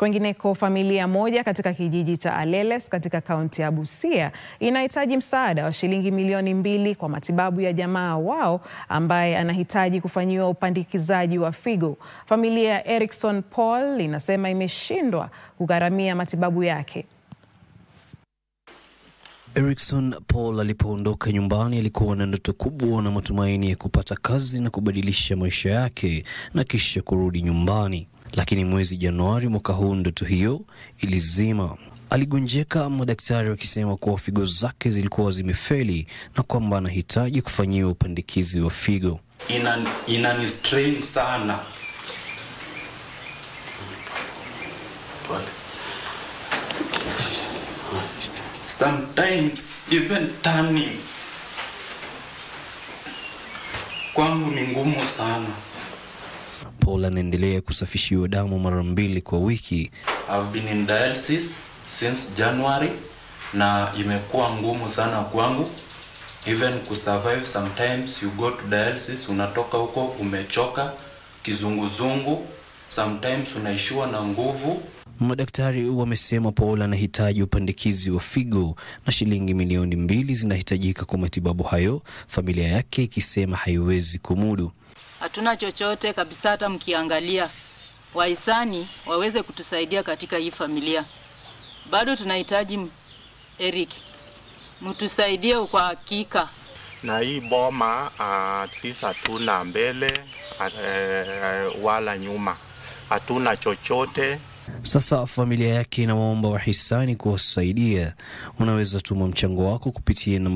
Kwengineko, familia moja katika kijiji cha Aleles katika kaunti ya Busia inahitaji msaada wa shilingi milioni 2 kwa matibabu ya jamaa wao ambaye anahitaji kufanyiwa upandikizaji wa figo. Familia ya Erickson Paul inasema imeshindwa kugharamia matibabu yake. Erickson Paul alipoondoka nyumbani alikuwa na ndoto kubwa na matumaini ya kupata kazi na kubadilisha maisha yake na kisha kurudi nyumbani. Lakini mwezi Januari mwaka huu ndoto hiyo ilizima. Aligonjeka, madaktari wakisema kuwa figo zake zilikuwa zimefeli na kwamba anahitaji kufanyiwa upandikizi wa figo. Inani strain sana. Sometimes even turning kwangu ni ngumu sana. Paul anaendelea kusafishiwa damu mara 2 kwa wiki. I've been in dialysis since January na imekuwa ngumu sana kwangu. Even kusurvive, sometimes you go to dialysis, unatoka huko umechoka, kizunguzungu, sometimes unaishiwa na nguvu. Madaktari wamesema Paul anahitaji upandikizi wa figo na shilingi milioni 2 zinahitajika kwa matibabu hayo, familia yake ikisema haiwezi kumudu. Hatuna chochote kabisa, hata mkiangalia wahisani waweze kutusaidia katika hii familia. Bado tunahitaji Eric, mtusaidie kwa hakika. Na hii boma sisi hatuna mbele wala nyuma, hatuna chochote. Sasa familia yake inawaomba wahisani kuwasaidia. Unaweza tuma mchango wako kupitia